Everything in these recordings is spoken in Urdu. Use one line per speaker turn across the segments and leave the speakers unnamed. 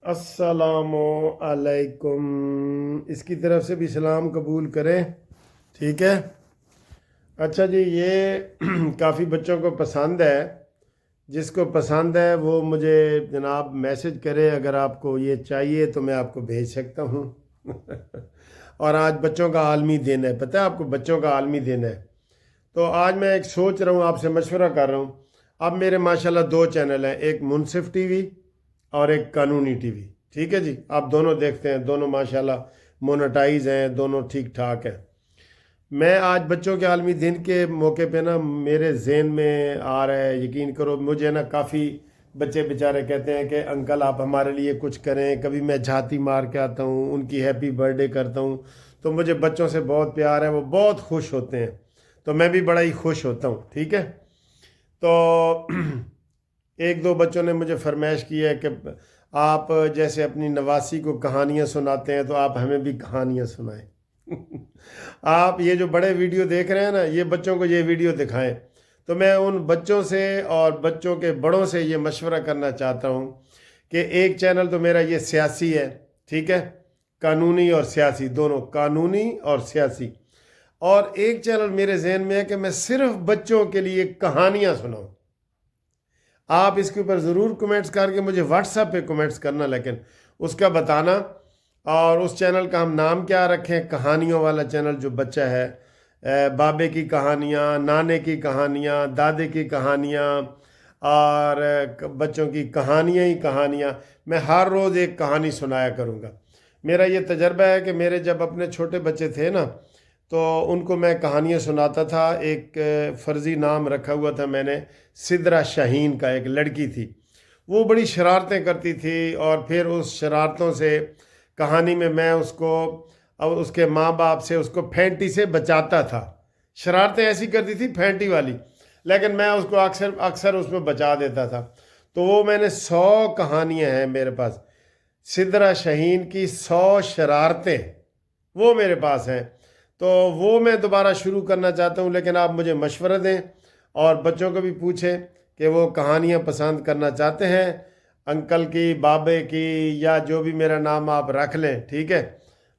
السلام علیکم، اس کی طرف سے بھی سلام قبول کریں، ٹھیک ہے۔ اچھا جی، یہ کافی بچوں کو پسند ہے، جس کو پسند ہے وہ مجھے جناب میسج کرے، اگر آپ کو یہ چاہیے تو میں آپ کو بھیج سکتا ہوں۔ اور آج بچوں کا عالمی دن ہے، پتہ ہے آپ کو، بچوں کا عالمی دن ہے۔ تو آج میں ایک سوچ رہا ہوں، آپ سے مشورہ کر رہا ہوں۔ اب میرے ماشاءاللہ 2 چینل ہیں، ایک منصف ٹی وی اور ایک قانونی ٹی وی، ٹھیک ہے جی۔ آپ دونوں دیکھتے ہیں، دونوں ماشاءاللہ مونیٹائز ہیں، دونوں ٹھیک ٹھاک ہیں۔ میں آج بچوں کے عالمی دن کے موقع پہ نا میرے ذہن میں آ رہا ہے، یقین کرو مجھے نا کافی بچے بیچارے کہتے ہیں کہ انکل آپ ہمارے لیے کچھ کریں، کبھی میں جھاتی مار کے آتا ہوں، ان کی ہیپی برتھ ڈے کرتا ہوں، تو مجھے بچوں سے بہت پیار ہے، وہ بہت خوش ہوتے ہیں، تو میں بھی بڑا ہی خوش ہوتا ہوں، ٹھیک ہے۔ تو ایک دو بچوں نے مجھے فرمائش کی ہے کہ آپ جیسے اپنی نواسی کو کہانیاں سناتے ہیں تو آپ ہمیں بھی کہانیاں سنائیں۔ آپ یہ جو بڑے ویڈیو دیکھ رہے ہیں نا، یہ بچوں کو یہ ویڈیو دکھائیں۔ تو میں ان بچوں سے اور بچوں کے بڑوں سے یہ مشورہ کرنا چاہتا ہوں کہ ایک چینل تو میرا یہ سیاسی ہے، ٹھیک ہے، قانونی اور سیاسی دونوں، قانونی اور سیاسی، اور ایک چینل میرے ذہن میں ہے کہ میں صرف بچوں کے لیے کہانیاں سناؤں۔ آپ اس کے اوپر ضرور کمنٹس کر کے مجھے واٹس ایپ پہ کمنٹس کرنا، لیکن اس کا بتانا، اور اس چینل کا ہم نام کیا رکھیں، کہانیوں والا چینل جو بچہ ہے، بابے کی کہانیاں، نانے کی کہانیاں، دادے کی کہانیاں، اور بچوں کی کہانیاں ہی کہانیاں۔ میں ہر روز ایک کہانی سنایا کروں گا۔ میرا یہ تجربہ ہے کہ میرے جب اپنے چھوٹے بچے تھے نا، تو ان کو میں کہانیاں سناتا تھا۔ ایک فرضی نام رکھا ہوا تھا میں نے، سدرا شاہین کا، ایک لڑکی تھی، وہ بڑی شرارتیں کرتی تھی، اور پھر اس شرارتوں سے کہانی میں اس کو اور اس کے ماں باپ سے اس کو پھینٹی سے بچاتا تھا۔ شرارتیں ایسی کرتی تھی پھینٹی والی، لیکن میں اس کو اکثر اس میں بچا دیتا تھا۔ تو وہ میں نے 100 کہانیاں ہیں میرے پاس، سدرا شاہین کی 100 شرارتیں وہ میرے پاس ہیں۔ تو وہ میں دوبارہ شروع کرنا چاہتا ہوں، لیکن آپ مجھے مشورہ دیں اور بچوں کو بھی پوچھیں کہ وہ کہانیاں پسند کرنا چاہتے ہیں، انکل کی، بابے کی، یا جو بھی میرا نام آپ رکھ لیں، ٹھیک ہے،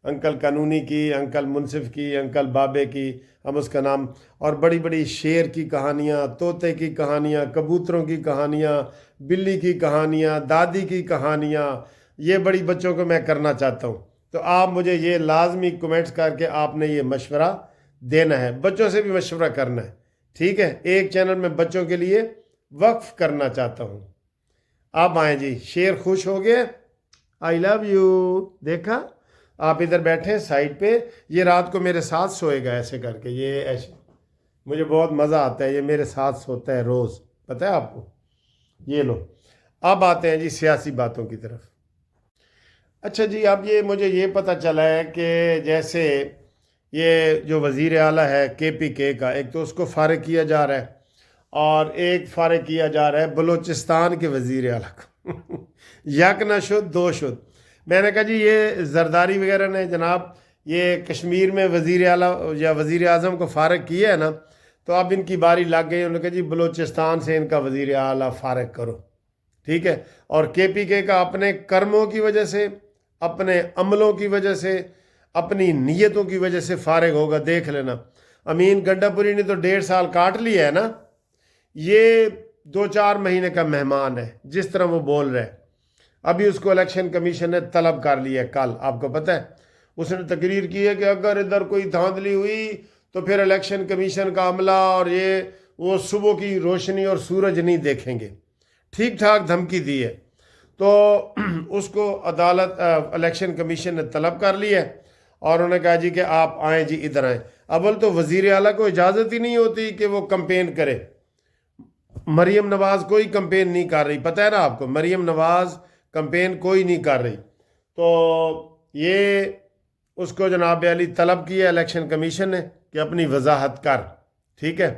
انکل قانونی کی، انکل منصف کی، انکل بابے کی، ہم اس کا نام، اور بڑی بڑی شیر کی کہانیاں، طوطے کی کہانیاں، کبوتروں کی کہانیاں، بلی کی کہانیاں، دادی کی کہانیاں، یہ بڑی بچوں کو میں کرنا چاہتا ہوں۔ تو آپ مجھے یہ لازمی کمنٹس کر کے آپ نے یہ مشورہ دینا ہے، بچوں سے بھی مشورہ کرنا ہے، ٹھیک ہے۔ ایک چینل میں بچوں کے لیے وقف کرنا چاہتا ہوں۔ آپ آئیں جی، شیر خوش ہو گئے، آئی لو یو، دیکھا، آپ ادھر بیٹھے سائڈ پہ، یہ رات کو میرے ساتھ سوئے گا ایسے کر کے، یہ ایسے، مجھے بہت مزہ آتا ہے، یہ میرے ساتھ سوتا ہے روز، پتہ ہے آپ کو۔ یہ لو، اب آتے ہیں جی سیاسی باتوں کی طرف۔ اچھا جی، اب یہ مجھے یہ پتہ چلا ہے کہ جیسے یہ جو وزیر اعلیٰ ہے KPK کا، ایک تو اس کو فارغ کیا جا رہا ہے، اور ایک فارغ کیا جا رہا ہے بلوچستان کے وزیر اعلیٰ کو۔ یک نہ شد دو شد۔ میں نے کہا جی یہ زرداری وغیرہ نے جناب یہ کشمیر میں وزیر اعلیٰ یا وزیر اعظم کو فارغ کیا ہے نا، تو اب ان کی باری لگ گئی، انہوں نے کہا جی بلوچستان سے ان کا وزیر اعلیٰ فارغ کرو، ٹھیک ہے۔ اور KPK کا اپنے کرموں کی وجہ سے، اپنے عملوں کی وجہ سے، اپنی نیتوں کی وجہ سے فارغ ہوگا، دیکھ لینا۔ امین گنڈا پوری نے تو 1.5 سال کاٹ لیا ہے نا، یہ 2-4 مہینے کا مہمان ہے جس طرح وہ بول رہے ہیں۔ ابھی اس کو الیکشن کمیشن نے طلب کر لیا ہے، کل، آپ کو پتہ ہے، اس نے تقریر کی ہے کہ اگر ادھر کوئی دھاندلی ہوئی تو پھر الیکشن کمیشن کا عملہ اور یہ وہ صبح کی روشنی اور سورج نہیں دیکھیں گے، ٹھیک ٹھاک دھمکی دی ہے۔ تو اس کو عدالت الیکشن کمیشن نے طلب کر لی ہے، اور انہوں نے کہا جی کہ آپ آئیں جی، ادھر آئیں۔ اول تو وزیر اعلیٰ کو اجازت ہی نہیں ہوتی کہ وہ کمپین کرے۔ مریم نواز کوئی کمپین نہیں کر رہی، پتہ ہے نا آپ کو، مریم نواز کمپین کوئی نہیں کر رہی۔ تو یہ اس کو جناب علی طلب کیا الیکشن کمیشن نے کہ اپنی وضاحت کر، ٹھیک ہے۔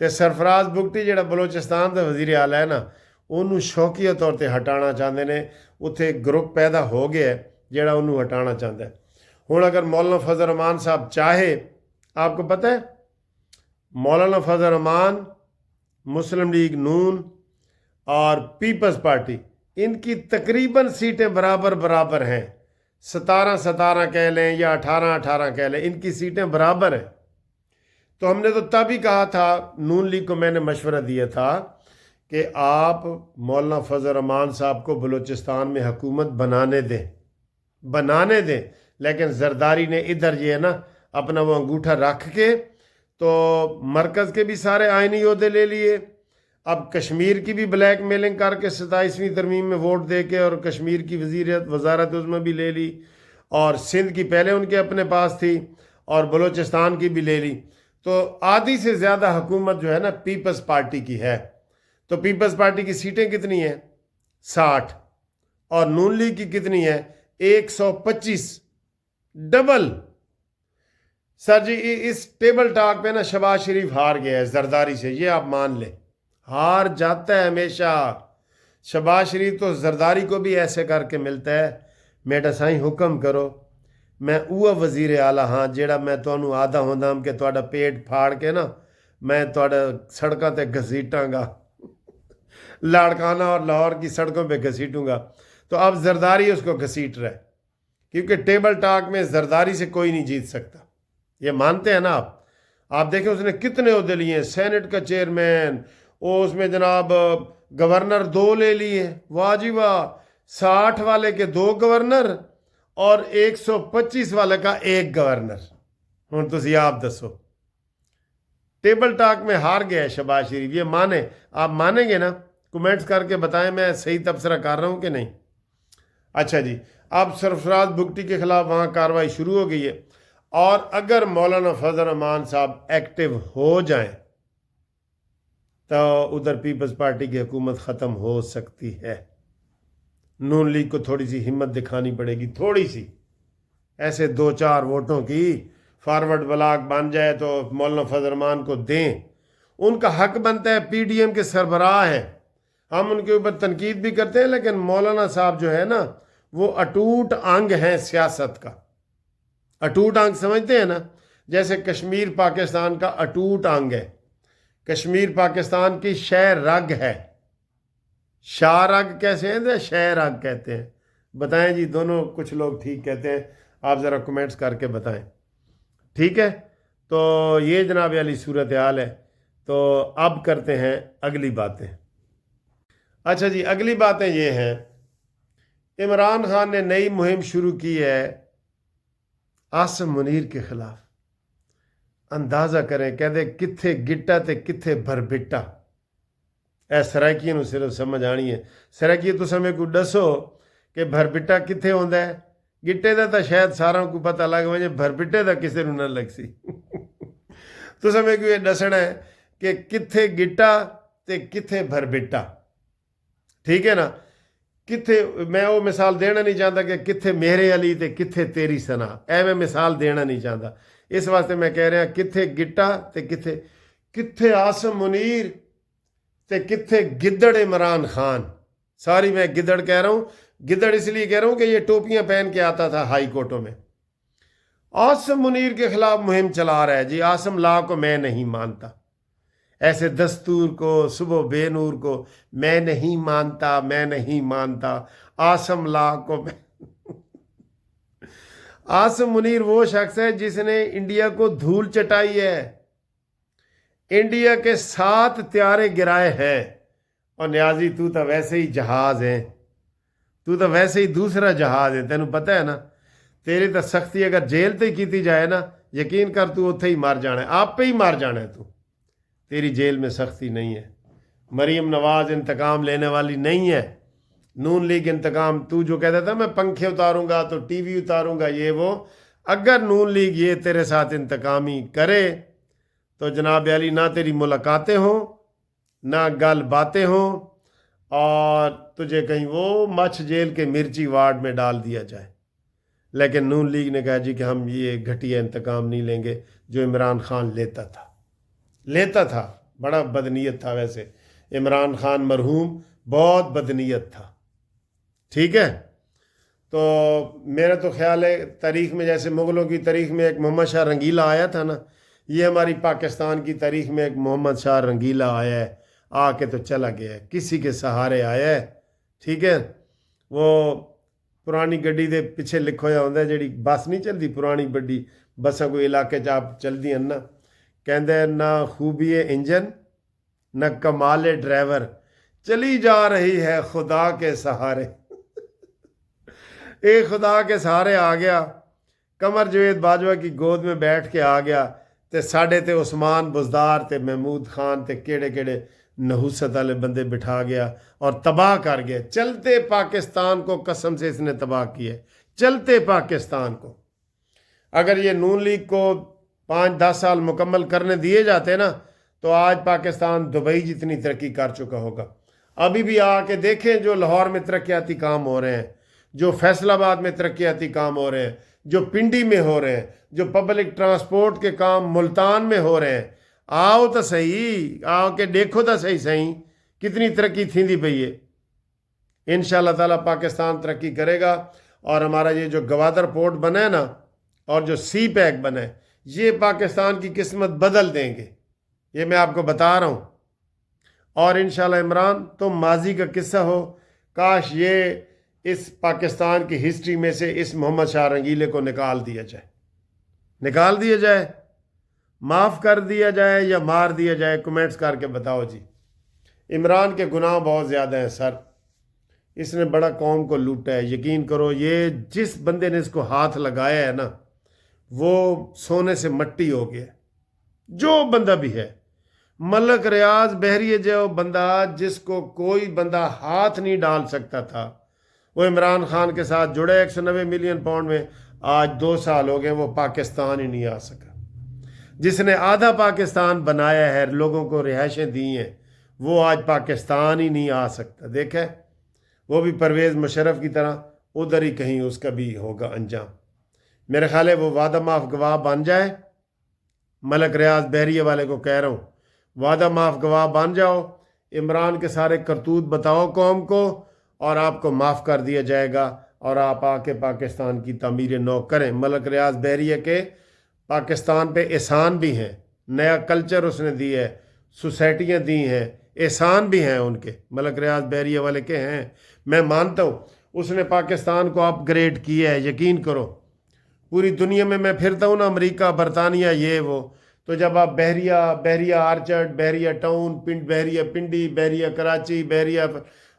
تو سرفراز بگٹی جڑا بلوچستان کا وزیر اعلیٰ ہے نا، انہوں شوقیہ طور پہ ہٹانا چاہتے ہیں، اتنے گروپ پیدا ہو گیا ہے جڑا انہوں ہٹانا چاہتا ہے۔ ہوں اگر مولانا فضل الرحمان صاحب چاہے، آپ کو پتہ ہے مولانا فضل الرحمان، مسلم لیگ نون اور پیپلز پارٹی، ان کی تقریباً سیٹیں برابر برابر ہیں، 17 کہہ لیں یا 18 کہہ لیں، ان کی سیٹیں برابر ہیں۔ تو ہم نے تو تب ہی کہا تھا، نون لیگ کو میں نے مشورہ دیا تھا کہ آپ مولانا فضل الرحمان صاحب کو بلوچستان میں حکومت بنانے دیں، لیکن زرداری نے ادھر یہ ہے نا اپنا وہ انگوٹھا رکھ کے تو مرکز کے بھی سارے آئینی عہدے لے لیے، اب کشمیر کی بھی بلیک میلنگ کر کے 27ویں ترمیم میں ووٹ دے کے اور کشمیر کی وزارت عظمیٰ بھی لے لی، اور سندھ کی پہلے ان کے اپنے پاس تھی، اور بلوچستان کی بھی لے لی۔ تو آدھی سے زیادہ حکومت جو ہے نا پیپلز پارٹی کی ہے۔ تو پیپلز پارٹی کی سیٹیں کتنی ہیں؟ 60، اور نون لیگ کی کتنی ہے؟ 125، ڈبل۔ سر جی اس ٹیبل ٹاک پہ نا شہباز شریف ہار گیا ہے زرداری سے، یہ آپ مان لیں، ہار جاتا ہے ہمیشہ۔ شہباز شریف تو زرداری کو بھی ایسے کر کے ملتا ہے، میڈا سائیں حکم کرو، میں اوہ وزیر اعلیٰ ہاں جیڑا میں تانوں آدھا ہوندا کہ تہاڈا پیٹ پھاڑ کے نا میں تہاڈا سڑکاں تے گھسیٹاں گا، لاڑکانہ اور لاہور کی سڑکوں پہ گھسیٹوں گا۔ تو اب زرداری اس کو گھسیٹ رہا ہے، کیونکہ ٹیبل ٹاک میں زرداری سے کوئی نہیں جیت سکتا، یہ مانتے ہیں نا آپ دیکھیں اس نے کتنے عہدے لیے ہیں، سینٹ کا چیئرمین، اس میں جناب گورنر 2 لے لیے، واہ جی واہ، 60 والے کے 2 گورنر اور 125 والے کا 1 گورنر۔ ہوں تسی آپ دسو، ٹیبل ٹاک میں ہار گیا ہے شہباز شریف، یہ مانے؟ آپ مانیں گے نا؟ کمنٹس کر کے بتائیں میں صحیح تبصرہ کر رہا ہوں کہ نہیں۔ اچھا جی، اب سرفراز بگٹی کے خلاف وہاں کارروائی شروع ہو گئی ہے، اور اگر مولانا فضل الرحمان صاحب ایکٹیو ہو جائیں تو ادھر پیپلز پارٹی کی حکومت ختم ہو سکتی ہے۔ نون لیگ کو تھوڑی سی ہمت دکھانی پڑے گی، تھوڑی سی، ایسے 2-4 ووٹوں کی فارورڈ بلاک بن جائے تو مولانا فضل الرحمان کو دیں، ان کا حق بنتا ہے، پی ڈی ایم کے سربراہ ہیں، ہم ان کے اوپر تنقید بھی کرتے ہیں، لیکن مولانا صاحب جو ہے نا وہ اٹوٹ انگ ہیں سیاست کا۔ اٹوٹ انگ سمجھتے ہیں نا؟ جیسے کشمیر پاکستان کا اٹوٹ انگ ہے، کشمیر پاکستان کی شہ رگ ہے۔ شاہ رگ کیسے ہیں؟ شہ رگ کہتے ہیں۔ بتائیں جی، دونوں کچھ لوگ ٹھیک کہتے ہیں، آپ ذرا کمنٹس کر کے بتائیں، ٹھیک ہے؟ تو یہ جناب علی صورتحال ہے۔ تو اب کرتے ہیں اگلی باتیں۔ اچھا جی، اگلی باتیں یہ ہیں، عمران خان نے نئی مہم شروع کی ہے عاصم منیر کے خلاف۔ اندازہ کریں، کہتے کتھے گٹا تے کتھے بھربٹا۔ اے سرائکیے نو صرف سمجھ آنی ہے، سرائکیے تو سمیں کو دسو کہ بھربٹا کتھے ہوندا ہے؟ گٹے دا تو شاید سارا کو پتہ لگ وجے، بھربٹے دا کسے نو نہ لگ سی۔ تو سمیں کو یہ دسنا ہے کہ کتھے گٹا تے کتھے بھربٹا، ٹھیک ہے نا؟ کتھے، میں وہ مثال دینا نہیں چاہتا کہ کتھے میرے علی تے کتھے تیری سنا، اے میں مثال دینا نہیں چاہتا، اس واسطے میں کہہ رہا کتھے گٹا تے کتھے عاصم منیر تے کتھے گدڑ عمران خان۔ ساری میں گدڑ کہہ رہا ہوں، گدڑ اس لیے کہہ رہا ہوں کہ یہ ٹوپیاں پہن کے آتا تھا ہائی کورٹوں میں۔ عاصم منیر کے خلاف مہم چلا رہا ہے جی، عاصم لا کو میں نہیں مانتا، ایسے دستور کو، صبح بے نور کو میں نہیں مانتا، عاصم لا کو میں عاصم منیر وہ شخص ہے جس نے انڈیا کو دھول چٹائی ہے، انڈیا کے 7 طیارے گرائے ہیں، اور نیازی تو ویسے ہی جہاز ہے، تو ویسے ہی دوسرا جہاز ہے، تینوں پتہ ہے نا؟ تیری تو سختی اگر جیل تے کیتی جائے نا، یقین کر تو اتھے ہی مار جانا ہے، آپ پہ ہی مار جانا ہے، تیری جیل میں سختی نہیں ہے۔ مریم نواز انتقام لینے والی نہیں ہے، نون لیگ انتقام، تو جو کہتا تھا میں پنکھے اتاروں گا تو ٹی وی اتاروں گا، یہ وہ، اگر نون لیگ یہ تیرے ساتھ انتقامی کرے تو جناب علی نہ تیری ملاقاتیں ہوں، نہ گل باتیں ہوں، اور تجھے کہیں وہ مچھ جیل کے مرچی وارڈ میں ڈال دیا جائے۔ لیکن نون لیگ نے کہا جی کہ ہم یہ گھٹیا انتقام نہیں لیں گے جو عمران خان لیتا تھا، بڑا بدنیت تھا ویسے عمران خان مرحوم، بہت بدنیت تھا، ٹھیک ہے؟ تو میرا تو خیال ہے تاریخ میں جیسے مغلوں کی تاریخ میں ایک محمد شاہ رنگیلا آیا تھا نا، یہ ہماری پاکستان کی تاریخ میں ایک محمد شاہ رنگیلا آیا ہے، آ کے تو چلا گیا ہے، کسی کے سہارے آیا ہے ٹھیک ہے. وہ ਪੁਰਾਣੀ ਗੱਡੀ ਦੇ ਪਿੱਛੇ ਲਿਖਿਆ ਹੋਇਆ ਹੁੰਦਾ ਜਿਹੜੀ ਬੱਸ ਨਹੀਂ ਚੱਲਦੀ ਪੁਰਾਣੀ ਵੱਡੀ ਬੱਸਾਂ ਕੋਈ ਇਲਾਕੇ 'ਚ ਆਪ ਚੱਲਦੀਆਂ ਨਾ ਕਹਿੰਦੇ ਨਾ ਖੂਬੀ ਇੰਜਨ نہ کمال ڈرائیور چلی جا رہی ہے خدا کے سہارے. ایک خدا کے سہارے آ گیا قمر جاوید باجوہ کی گود میں بیٹھ کے آ گیا تے ساڑھے تے عثمان بزدار تے محمود خان تے کیڑے کیڑے نحوست والے بندے بٹھا گیا اور تباہ کر گیا. چلتے پاکستان کو قسم سے اس نے تباہ کیا ہے. چلتے پاکستان کو اگر یہ نون لیگ کو 5-10 سال مکمل کرنے دیے جاتے نا تو آج پاکستان دبئی جتنی ترقی کر چکا ہوگا. ابھی بھی آ کے دیکھیں جو لاہور میں ترقیاتی کام ہو رہے ہیں, جو فیصل آباد میں ترقیاتی کام ہو رہے ہیں, جو پنڈی میں ہو رہے ہیں, جو پبلک ٹرانسپورٹ کے کام ملتان میں ہو رہے ہیں. آؤ تو صحیح, آؤ کے دیکھو تو صحیح کتنی ترقی تھیندی پئی ہے. انشاءاللہ تعالیٰ پاکستان ترقی کرے گا اور ہمارا یہ جو گوادر پورٹ بنا ہے نا اور جو سی پیک بنا ہے یہ پاکستان کی قسمت بدل دیں گے, یہ میں آپ کو بتا رہا ہوں. اور انشاءاللہ عمران تم ماضی کا قصہ ہو, کاش یہ اس پاکستان کی ہسٹری میں سے اس محمد شاہ رنگیلے کو نکال دیا جائے, معاف کر دیا جائے یا مار دیا جائے. کمنٹس کر کے بتاؤ جی. عمران کے گناہ بہت زیادہ ہیں سر, اس نے بڑا قوم کو لوٹا ہے. یقین کرو یہ جس بندے نے اس کو ہاتھ لگایا ہے نا وہ سونے سے مٹی ہو گیا, جو بندہ بھی ہے. ملک ریاض بحریہ جو بندہ جس کو کوئی بندہ ہاتھ نہیں ڈال سکتا تھا وہ عمران خان کے ساتھ جڑے 190 ملین پاؤنڈ میں. آج 2 سال ہو گئے وہ پاکستان ہی نہیں آ سکا. جس نے آدھا پاکستان بنایا ہے, لوگوں کو رہائشیں دی ہیں, وہ آج پاکستان ہی نہیں آ سکتا. دیکھیں وہ بھی پرویز مشرف کی طرح ادھر ہی کہیں اس کا بھی ہوگا انجام. میرے خیال ہے وہ وعدہ معاف گواہ بن جائے. ملک ریاض بحریہ والے کو کہہ رہا ہوں وعدہ معاف گواہ بن جاؤ, عمران کے سارے کرتوت بتاؤ قوم کو اور آپ کو معاف کر دیا جائے گا اور آپ آ کے پاکستان کی تعمیر نو کریں. ملک ریاض بحریہ کے پاکستان پہ احسان بھی ہیں, نیا کلچر اس نے دی ہے, سوسائٹیاں دی ہیں, احسان بھی ہیں ان کے. ملک ریاض بحریہ والے کے ہیں, میں مانتا ہوں اس نے پاکستان کو اپ گریڈ کیا ہے. یقین کرو پوری دنیا میں پھرتا ہوں نا, امریکہ برطانیہ یہ وہ, تو جب آپ بحریہ آرچرڈ, بحریہ ٹاؤن, بحریہ پنڈی, بحریہ کراچی, بحریہ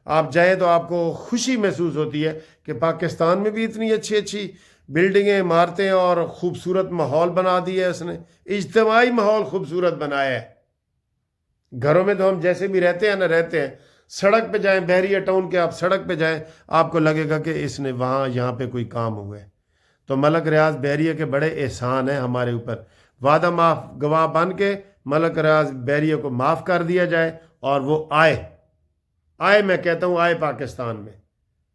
آپ جائیں تو آپ کو خوشی محسوس ہوتی ہے کہ پاکستان میں بھی اتنی اچھی بلڈنگیں, عمارتیں اور خوبصورت ماحول بنا دی ہے اس نے. اجتماعی ماحول خوبصورت بنایا ہے. گھروں میں تو ہم جیسے بھی رہتے ہیں, سڑک پہ جائیں, بحریہ ٹاؤن کے آپ سڑک پہ جائیں آپ کو لگے گا کہ اس نے یہاں پہ کوئی کام ہوا ہے. تو ملک ریاض بحریہ کے بڑے احسان ہیں ہمارے اوپر. وعدہ معاف گواہ بن کے ملک ریاض بحریہ کو معاف کر دیا جائے اور وہ آئے میں کہتا ہوں آئے پاکستان میں.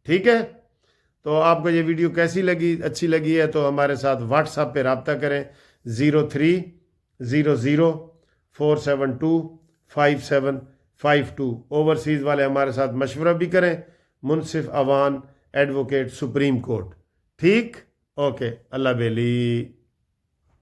ٹھیک ہے, تو آپ کو یہ ویڈیو کیسی لگی, اچھی لگی ہے تو ہمارے ساتھ واٹس ایپ پہ رابطہ کریں 030047255752. اوورسیز والے ہمارے ساتھ مشورہ بھی کریں. منصف اوان ایڈوکیٹ سپریم کورٹ. ٹھیک, اوکے, اللہ بیلی.